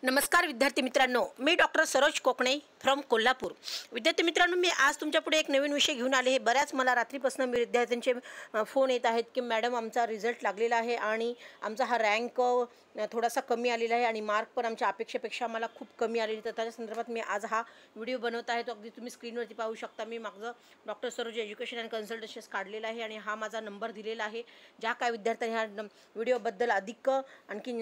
नमस्कार विद्यार्थी मित्रांनो, मी डॉक्टर सरोज कोकणे फ्रॉम कोल्हापूर। विद्यार्थी मित्रांनो, मी आज तुमच्यापुढे एक नवीन विषय घेऊन आले आहे। बऱ्याच मला रात्रीपासून विद्यार्थ्यांचे फोन येत आहेत की मॅडम आमचा रिझल्ट लागलेला आहे आणि आमचा हा रँक थोडासा कमी आलेला आहे आणि मार्क पण आमच्या अपेक्षेपेक्षा मला खूप कमी आलेली, तर त्याच्या संदर्भात मी आज हा व्हिडिओ बनवत आहे। तो अगदी तुम्ही स्क्रीनवरती पाहू शकता। मी माझं डॉक्टर सरोज एज्युकेशन अँड कन्सल्टन्सीज काढलेला आहे आणि हा माझा नंबर दिलेला आहे। ज्या काही विद्यार्थ्यांनी ह्या व्हिडिओबद्दल अधिक आणखी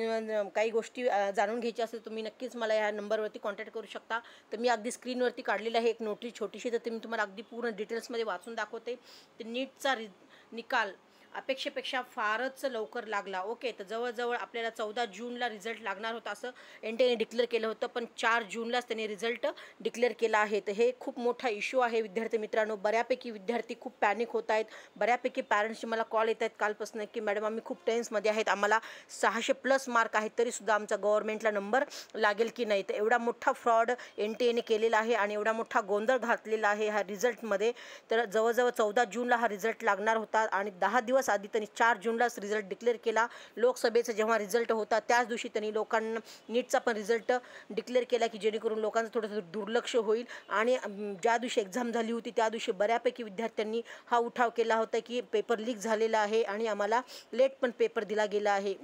काही गोष्टी जाणून घ्यायच्या असेल तुम्ही नक्कीच मला या नंबरवरती कॉन्टॅक्ट करू शकता। तर मी अगदी स्क्रीनवरती काढलेला आहे एक नोटीस छोटीशी, तर मी तुम्हाला अगदी पूर्ण डिटेल्समध्ये वाचून दाखवते। तर नीटचा निकाल अपेक्षेपेक्षा फारच लवकर लागला। ओके, तर जवळजवळ आपल्याला 14 जूनला रिझल्ट लागणार होता असं एनटीएने डिक्लेअर केलं होतं, पण 4 जूनलाच त्यांनी रिझल्ट डिक्लेअर केला आहे। तर हे खूप मोठा इश्यू आहे विद्यार्थी मित्रांनो। बऱ्यापैकी विद्यार्थी खूप पॅनिक होत आहेत। बऱ्यापैकी पॅरेंट्सचे मला कॉल येत आहेत कालपासून की मॅडम आम्ही खूप टेन्समध्ये आहेत, आम्हाला 600+ मार्क आहेत तरीसुद्धा आमचा गव्हर्नमेंटला नंबर लागेल की नाही। तर एवढा मोठा फ्रॉड एनटीएने केलेला आहे आणि एवढा मोठा गोंधळ घातलेला आहे ह्या रिझल्टमध्ये। तर जवळजवळ 14 जूनला हा रिझल्ट लागणार होता आणि 10 दिवस आधी त्यांनी 4 जूनलाच रिझल्ट डिक्लेअर केला। लोकसभेचा जेव्हा रिझल्ट होता त्याच दिवशी त्यांनी लोकांना नीटचा पण रिझल्ट डिक्लेअर केला की जेणेकरून लोकांचं थोडंसं दुर्लक्ष होईल। आणि ज्या दिवशी एक्झाम झाली होती त्या दिवशी बऱ्यापैकी विद्यार्थ्यांनी हा उठाव केला होता की पेपर लीक झालेला आहे आणि आम्हाला लेट पण पेपर दिला गेला आहे।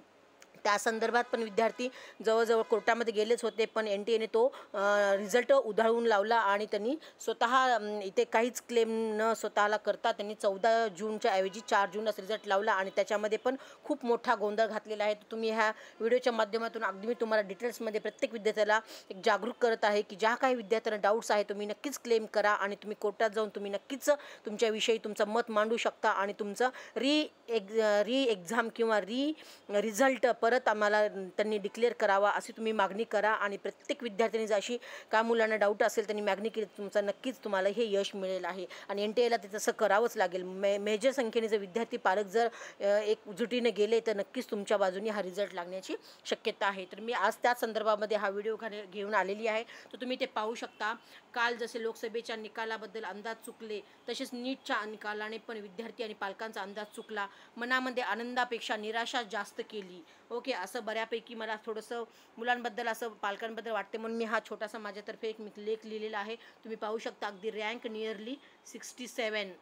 त्या संदर्भात पण विद्यार्थी जवळजवळ कोर्टामध्ये गेलेच होते, पण एनटीएने तो रिझल्ट उधळून लावला आणि त्यांनी स्वतः इथे काहीच क्लेम न स्वतःला करता त्यांनी 14 जूनच्या ऐवजी 4 जूनलाच रिझल्ट लावला आणि त्याच्यामध्ये पण खूप मोठा गोंधळ घातलेला आहे। तर तुम्ही ह्या व्हिडिओच्या माध्यमातून अगदी मी तुम्हाला डिटेल्समध्ये प्रत्येक विद्यार्थ्याला एक जागरूक करत आहे की ज्या काही विद्यार्थ्यांना डाऊट्स आहे तुम्ही नक्कीच क्लेम करा आणि तुम्ही कोर्टात जाऊन तुम्ही नक्कीच तुमच्याविषयी तुमचं मत मांडू शकता आणि तुमचं री एक्झाम किंवा रिझल्ट परत आम्हाला त्यांनी डिक्लेअर करावा अशी तुम्ही मागणी करा। आणि प्रत्येक विद्यार्थ्यांनी जशी का मुलांना डाऊट असेल त्यांनी मागणी केली तुमचा नक्कीच तुम्हाला हे यश मिळेल आहे आणि एनटीएला ते तसं करावंच लागेल। मेजर संख्येने जर विद्यार्थी पालक जर एकजुटीने गेले तर नक्कीच तुमच्या बाजूने हा रिझल्ट लागण्याची शक्यता आहे। तर मी आज त्या संदर्भामध्ये हा व्हिडिओ घेऊन आलेली आहे, तर तुम्ही ते पाहू शकता। काल जसे लोकसभेच्या निकालाबद्दल अंदाज चुकले तसेच नीटच्या निकालाने पण विद्यार्थी आणि पालकांचा अंदाज चुकला। मनामध्ये आनंदापेक्षा निराशा जास्त केली। ओके, असं बऱ्यापैकी मला थोडंसं मुलांबद्दल असं पालकांबद्दल वाटते, म्हणून मी हा छोटासा माझ्यातर्फे एक लेख लिहिलेला आहे। तुम्ही पाहू शकता अगदी रँक नियरली 67।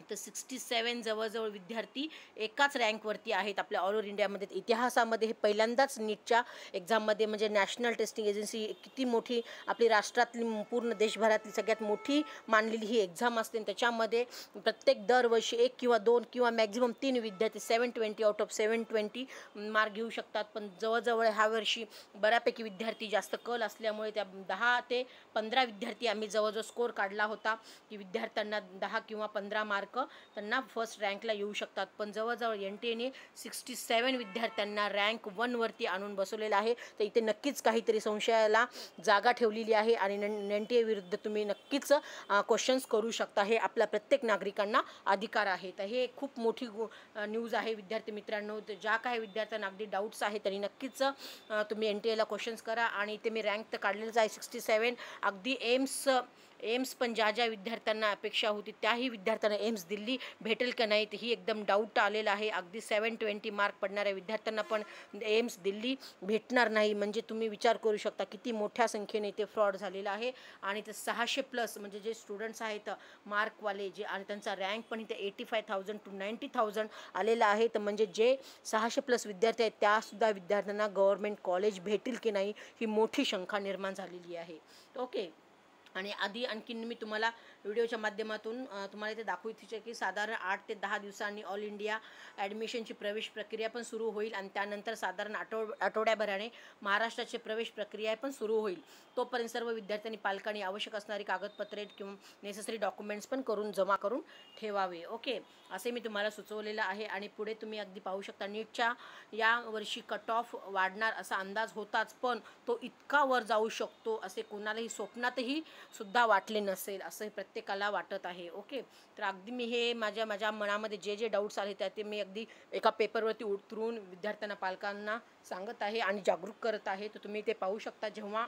तर 67 जवळजवळ विद्यार्थी एकाच रँकवरती आहेत आपल्या ऑल ओव्हर इंडियामध्ये। इतिहासामध्ये हे पहिल्यांदाच नीटच्या एक्झाममध्ये म्हणजे नॅशनल टेस्टिंग एजन्सी किती मोठी आपली राष्ट्रातली पूर्ण देशभरातली सगळ्यात मोठी मानलेली ही एक्झाम असते, त्याच्यामध्ये प्रत्येक दरवर्षी 1 किंवा 2 किंवा मॅक्झिमम 3 विद्यार्थी 720 आउट ऑफ 720 मार्क घेऊ शकतात। पण जवळजवळ ह्या वर्षी बऱ्यापैकी विद्यार्थी जास्त कल असल्यामुळे त्या 10 ते 15 विद्यार्थी आम्ही जवळजवळ स्कोर काढला होता की विद्यार्थ्यांना 10 किंवा 15 मार्क त्यांना फर्स्ट रँकला येऊ शकतात। पण जवळजवळ एनटीएने 67 विद्यार्थ्यांना रँक 1 वरती आणून बसवलेलं आहे। तर इथे नक्कीच काहीतरी संशयाला जागा ठेवलेली आहे आणि एनटीए विरुद्ध तुम्ही नक्कीच क्वेश्चन्स करू शकता। हे आपल्या प्रत्येक नागरिकांना अधिकार आहे। तर हे खूप मोठी न्यूज आहे विद्यार्थी मित्रांनो। तर ज्या काही विद्यार्थ्यांना अगदी डाऊट्स आहेत त्यांनी नक्कीच तुम्ही एनटीएला क्वेश्चन्स करा। आणि इथे मी रँक तर काढलेलंच आहे 67। अगदी एम्स पण ज्या विद्यार्थ्यांना अपेक्षा होती त्याही विद्यार्थ्यांना एम्स दिल्ली भेटेल का नाही ही एकदम डाऊट आलेला आहे। अगदी 720 मार्क पडणाऱ्या विद्यार्थ्यांना पण एम्स दिल्ली भेटणार नाही, म्हणजे तुम्ही विचार करू शकता किती मोठ्या संख्येने इथे फ्रॉड झालेला आहे। आणि ते 600+ म्हणजे जे स्टुडंट्स आहेत मार्कवाले जे आणि त्यांचा रँक पण इथे 85,000 to 90,000 आलेला आहे। तर म्हणजे जे 600+ विद्यार्थी आहेत त्यासुद्धा विद्यार्थ्यांना गव्हर्नमेंट कॉलेज भेटेल की नाही ही मोठी शंका निर्माण झालेली आहे। ओके, आणि आधी आणखीन मी तुम्हाला व्हिडिओच्या माध्यमातून तुम्हाला इथे दाखवू इच्छिते की साधारण 8 ते 10 दिवसांनी ऑल इंडिया ॲडमिशनची प्रवेश प्रक्रिया पण सुरू होईल आणि त्यानंतर साधारण आठवड्याभराने महाराष्ट्राची प्रवेश प्रक्रिया पण सुरू होईल। तोपर्यंत सर्व विद्यार्थ्यांनी पालकांनी आवश्यक असणारी कागदपत्रे किंवा नेसेसरी डॉक्युमेंट्स पण जमा करून ठेवावे। ओके, असे मी तुम्हाला सुचवलेलं आहे। आणि पुढे तुम्ही अगदी पाहू शकता नीटच्या या वर्षी कट ऑफ वाढणार असा अंदाज होताच, पण तो इतका वर जाऊ शकतो असे कोणालाही स्वप्नातही सुद्धा वाटले नसेल असं प्रत्येकाला वाटत आहे। ओके, तर अगदी मी हे माझ्या मनामध्ये जे डाऊट्स आले ते मी अगदी एका पेपरवरती उतरून विद्यार्थ्यांना पालकांना सांगत आहे आणि जागरूक करत आहे। तर तुम्ही ते पाहू शकता जेव्हा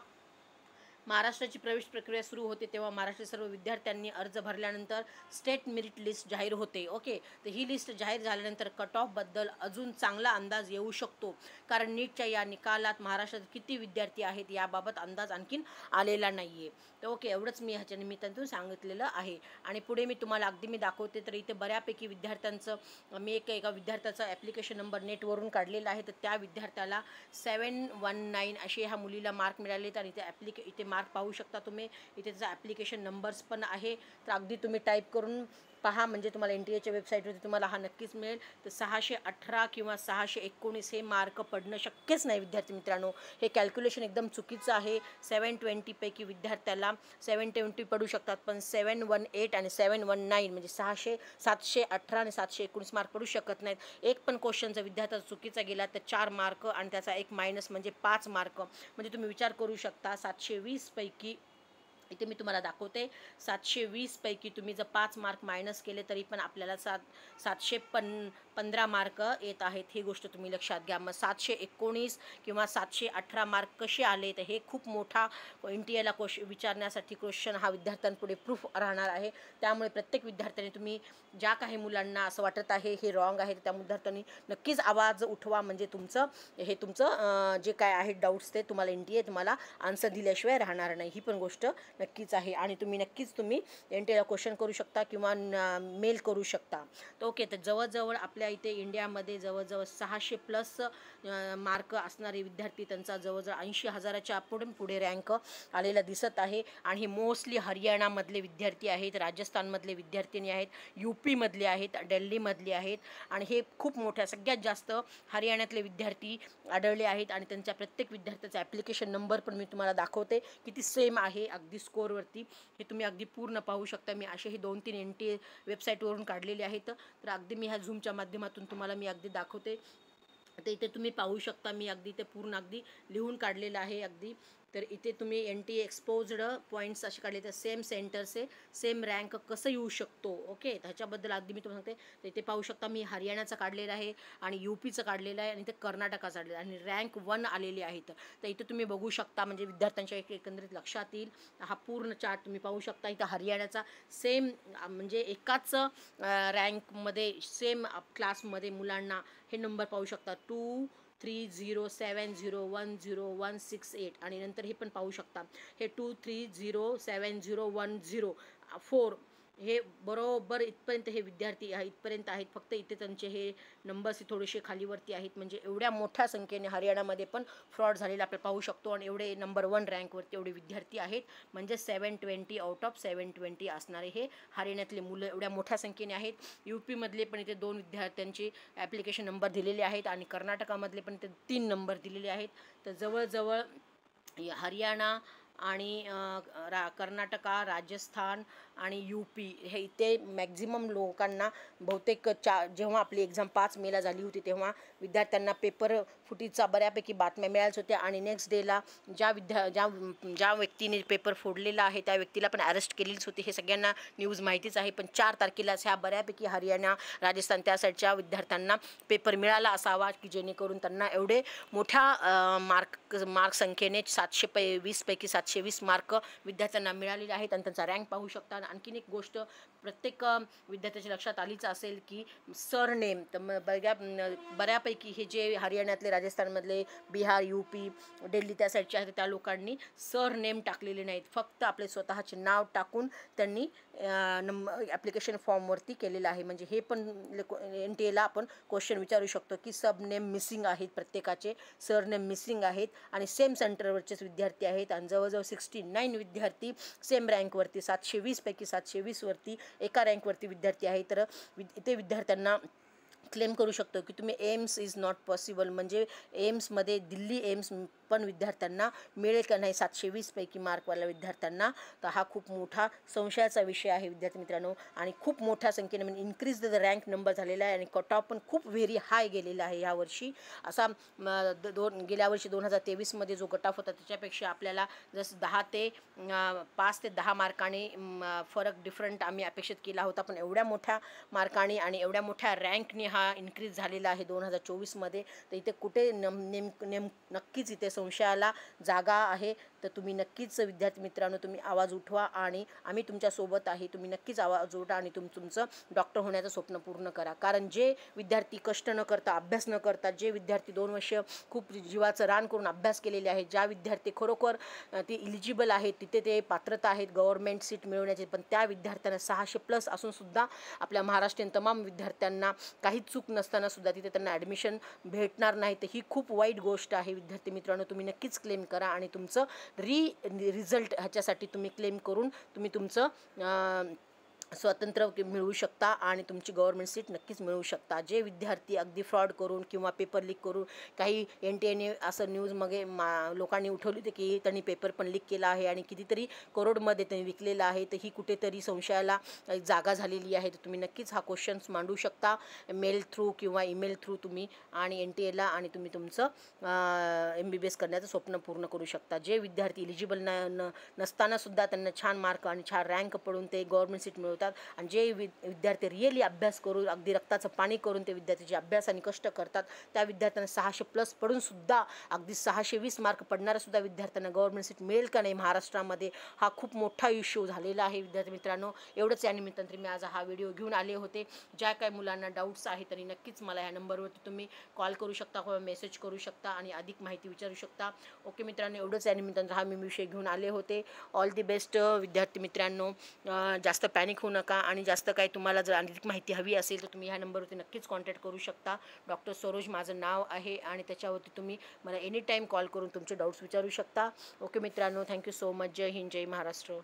महाराष्ट्राची प्रवेश प्रक्रिया सुरू होते तेव्हा महाराष्ट्रातील सर्व विद्यार्थ्यांनी अर्ज भरल्यानंतर स्टेट मेरिट लिस्ट जाहीर होते. ओके, तर ही लिस्ट जाहीर झाल्यानंतर कट ऑफबद्दल अजून चांगला अंदाज येऊ शकतो, कारण नीटच्या या निकालात महाराष्ट्रात किती विद्यार्थी आहेत याबाबत अंदाज आणखीन आलेला नाही आहे. तर ओके, एवढंच मी ह्याच्या निमित्तानं सांगितलेलं आहे. आणि पुढे मी तुम्हाला अगदी दाखवते. तर इथे बऱ्यापैकी विद्यार्थ्यांचं मी एका विद्यार्थ्याचा ॲप्लिकेशन नंबर नेटवरून काढलेला आहे. तर त्या विद्यार्थ्याला 719 असे ह्या मुलीला मार्क मिळालेत. आणि इथे मार्क पाहू शकता तुम्ही. इथे त्याचा ॲप्लिकेशन नंबर्स पण आहे. तर अगदी तुम्ही टाईप करून पहा, म्हणजे तुम्हाला NTA च्या वेबसाईटवरती तुम्हाला हा नक्कीच मिळेल. तर 618 किंवा 619 हे मार्क पडणं शक्यच नाही विद्यार्थी मित्रांनो. हे कॅल्क्युलेशन एकदम चुकीचं आहे. 720 पैकी विद्यार्थ्याला 720 पडू शकतात, पण 718 आणि 719 म्हणजे 718 आणि 719 मार्क पडू शकत नाहीत. एक पण क्वेश्चन जर विद्यार्थ्याचा चुकीचा गेला तर 4 मार्क आणि त्याचा एक मायनस म्हणजे 5 मार्क. म्हणजे तुम्ही विचार करू शकता 720 पैकी इथे मी तुम्हाला दाखवते. 720 पैकी तुम्ही जर 5 मार्क मायनस केले तरी पण आपल्याला 715 मार्क येत आहेत. ही गोष्ट तुम्ही लक्षात घ्या. मग 719 किंवा 718 मार्क कसे आले, तर हे खूप मोठा NTA ला विचारण्यासाठी क्वेश्चन हा विद्यार्थ्यांपुढे प्रूफ राहणार आहे. त्यामुळे प्रत्येक विद्यार्थ्याने तुम्ही ज्या काही मुलांना असं वाटत आहे हे रॉंग आहे त्या विद्यार्थ्यांनी नक्कीच आवाज उठवा, म्हणजे तुमचं जे काय आहे डाऊट्स ते तुम्हाला NTA तुम्हाला आन्सर दिल्याशिवाय राहणार नाही. ही पण गोष्ट नक्कीच आहे. आणि तुम्ही NTA ला क्वेश्चन करू शकता किंवा मेल करू शकता. तर ओके, तर जवळजवळ आपल्या इथे इंडियामध्ये जवळजवळ 600+ मार्क असणारे विद्यार्थी त्यांचा जवळजवळ 80,000च्या पुढे रँक आलेला दिसत आहे. आणि हे मोस्टली हरियाणामधले विद्यार्थी आहेत, राजस्थानमधले विद्यार्थिनी आहेत, UP मधले आहेत, दिल्लीमधले आहेत. आणि हे खूप मोठ्या सगळ्यात जास्त हरियाणातले विद्यार्थी आढळले आहेत. आणि त्यांच्या प्रत्येक विद्यार्थ्याचा ॲप्लिकेशन नंबर पण मी तुम्हाला दाखवते किती सेम आहे अगदी स्कोअरवरती. हे तुम्ही अगदी पूर्ण पाहू शकता. मी असे हे 2-3 NTA वेबसाईटवरून काढलेले आहेत. तर अगदी मी ह्या झूमच्या माध्यमातून तुम्हाला मी अगदी दाखवते. तर इथे तुम्ही पाहू शकता मी अगदी ते पूर्ण अगदी लिहून काढलेलं आहे अगदी. तर इथे तुम्ही NTA एक्सपोज्ड पॉईंट्स असे काढले तर सेम सेंटरचे सेम रँक कसं येऊ शकतो. ओके, त्याच्याबद्दल अगदी मी तुम्हाला सांगते. तर इथे पाहू शकता मी हरियाणाचं काढलेलं आहे आणि UPचं काढलेलं आहे आणि इथे कर्नाटकाचं काढलेलं आहे आणि रँक 1 आलेले आहेत. तर इथे तुम्ही बघू शकता, म्हणजे विद्यार्थ्यांच्या एकंदरीत लक्षात येईल. हा पूर्ण चार्ट तुम्ही पाहू शकता. इथं हरियाणाचा सेम म्हणजे एकाच रँकमध्ये सेम क्लासमध्ये मुलांना हे नंबर पाहू शकता 2307010168 आणि नंतर हे पण पाहू शकता हे 23070104 हे बरोबर इथपर्यंत हे विद्यार्थी इथपर्यंत आहेत. फक्त इथे त्यांचे हे नंबर्स थोडेसे खालीवरती आहेत. म्हणजे एवढ्या मोठ्या संख्येने हरियाणामध्ये पण फ्रॉड झालेला आपण पाहू शकतो. आणि एवढे नंबर 1 रँकवरती एवढे विद्यार्थी आहेत. म्हणजे 720 आउट ऑफ 720 असणारे हे हरियाणातले मुलं एवढ्या मोठ्या संख्येने आहेत. UPमधले पण इथे 2 विद्यार्थ्यांचे ॲप्लिकेशन नंबर दिलेले आहेत आणि कर्नाटकामधले पण इथे 3 नंबर दिलेले आहेत. तर जवळजवळ हरियाणा आणि कर्नाटका, राजस्थान आणि UP हे इथे मॅक्झिमम लोकांना बहुतेक जेव्हा आपली एक्झाम 5 मेला झाली होती तेव्हा विद्यार्थ्यांना पेपर फुटीचा बऱ्यापैकी बातम्या मिळाल्या होत्या. आणि नेक्स्ट डेला ज्या व्यक्तीने पेपर फोडलेला आहे त्या व्यक्तीला पण अरेस्ट केलेलीच होती. हे सगळ्यांना न्यूज माहितीच आहे. पण 4 तारखेलाच ह्या बऱ्यापैकी हरियाणा, राजस्थान त्या विद्यार्थ्यांना पेपर मिळाला असावा की जेणेकरून त्यांना एवढे मोठ्या मार्क संख्येने 720 पैकी 720 मार्क विद्यार्थ्यांना मिळालेले आहेत. आणि त्यांचा रँक पाहू शकता. आणखीन एक गोष्ट प्रत्येक विद्यार्थ्याच्या लक्षात आलीच असेल की सरनेम. तर बऱ्यापैकी हे जे हरियाणातले, राजस्थानमधले, बिहार, UP, दिल्ली त्या साईडचे आहेत त्या लोकांनी सरनेम टाकलेले नाहीत. फक्त आपले स्वतःचे नाव टाकून त्यांनी ॲप्लिकेशन फॉर्मवरती केलेलं आहे. म्हणजे हे पण NTA ला आपण क्वेश्चन विचारू शकतो की सबनेम मिसिंग आहेत, प्रत्येकाचे सरनेम मिसिंग आहेत आणि सेम सेंटरवरचेच विद्यार्थी आहेत. आणि जवळजवळ 69 विद्यार्थी सेम रँकवरती 720 पैकी 720 वरती एका रँकवरती विद्यार्थी आहेत. तर इथे विद्यार्थ्यांना क्लेम करू शकतो की तुम्ही एम्स इज नॉट पॉसिबल, म्हणजे एम्समध्ये दिल्ली एम्स पण विद्यार्थ्यांना मिळेल का नाही 720 पैकी मार्कवाल्या विद्यार्थ्यांना. तर हा खूप मोठा संशयाचा विषय आहे विद्यार्थी मित्रांनो. आणि खूप मोठ्या संख्येने म्हणजे इन्क्रीज द रँक नंबर झालेला आहे आणि कट ऑफ पण खूप व्हेरी हाय गेलेला आहे यावर्षी. असा गेल्या वर्षी 2023मध्ये जो कट ऑफ होता त्याच्यापेक्षा आपल्याला जसं 5 ते 10 मार्कांनी फरक डिफरंट आम्ही अपेक्षित केला होता. पण एवढ्या मोठ्या मार्कांनी आणि एवढ्या मोठ्या रँकने हा हा इन्क्रीज झालेला आहे 2024मध्ये. तर इथे कुठे नक्कीच इथे संशयाला जागा आहे. तर तुम्ही नक्कीच विद्यार्थी मित्रांनो तुम्ही आवाज उठवा आणि आम्ही तुमच्यासोबत आहे. तुम्ही नक्कीच आवाज उठवा आणि तुमचं डॉक्टर होण्याचं स्वप्न पूर्ण करा. कारण जे विद्यार्थी कष्ट न करता, अभ्यास न करता, जे विद्यार्थी 2 वर्ष खूप जीवाचं रान करून अभ्यास केलेले आहेत, ज्या विद्यार्थी खरोखर ते इलिजिबल आहेत, तिथे ते पात्रता आहेत गव्हर्नमेंट सीट मिळवण्याची, पण त्या विद्यार्थ्यांना 600+ असूनसुद्धा आपल्या महाराष्ट्रीयन तमाम विद्यार्थ्यांना काहीच चूक नसतानासुद्धा तिथे त्यांना ॲडमिशन भेटणार नाही. तर ही खूप वाईट गोष्ट आहे. विद्यार्थी मित्रांनो तुम्ही नक्कीच क्लेम करा आणि तुमचं रिझल्ट ह्याच्यासाठी तुम्ही क्लेम करून तुम्ही तुमचं स्वतंत्र मिळवू शकता आणि तुमची गव्हर्नमेंट सीट नक्कीच मिळवू शकता. जे विद्यार्थी अगदी फ्रॉड करून किंवा पेपर लीक करून, काही NTA असं न्यूजमध्ये लोकांनी उठवली होती की त्यांनी पेपर पण लीक केला आहे आणि कितीतरी करोडमध्ये त्यांनी विकलेला आहे. तर ही कुठेतरी संशयाला जागा झालेली आहे. तर तुम्ही नक्कीच हा क्वेश्चन्स मांडू शकता मेल थ्रू किंवा ईमेल थ्रू तुम्ही आणि NTA आणि तुम्ही तुमचं MBBS करण्याचं स्वप्न पूर्ण करू शकता. जे विद्यार्थी इलिजिबल नसतानासुद्धा त्यांना छान मार्क आणि छान रँक पडून ते गव्हर्नमेंट सीट मिळवतात आणि जे विद्यार्थी रिअली अभ्यास करून अगदी रक्ताचं पाणी करून ते विद्यार्थी जे अभ्यास आणि कष्ट करतात त्या विद्यार्थ्यांना 600+ पडूनसुद्धा अगदी 620 मार्क पडणाऱ्यासुद्धा विद्यार्थ्यांना गव्हर्नमेंट सीट मिळेल का नाही महाराष्ट्रामध्ये, हा खूप मोठा इश्यू झालेला आहे. विद्यार्थी मित्रांनो एवढंच या निमित्ताने मी आज हा व्हिडिओ घेऊन आले होते. ज्या काही मुलांना डाऊट्स आहेत त्यांनी नक्कीच मला ह्या नंबरवरती तुम्ही कॉल करू शकता किंवा मेसेज करू शकता आणि अधिक माहिती विचारू शकता. ओके मित्रांनो, एवढंच या निमित्ताने हा मी विषय घेऊन आले होते. ऑल दी बेस्ट विद्यार्थी मित्रांनो. जास्त पॅनिक होऊ नका आणि जास्त काही तुम्हाला जर अधिक माहिती हवी असेल तर तुम्ही ह्या नंबरवरती नक्कीच कॉन्टॅक्ट करू शकता. डॉक्टर सरोज माझं नाव आहे आणि त्याच्यावरती तुम्ही मला एनी टाईम कॉल करून तुमचे डाऊट्स विचारू शकता. ओके मित्रांनो, थँक्यू सो मच. जय हिंद, जय महाराष्ट्र.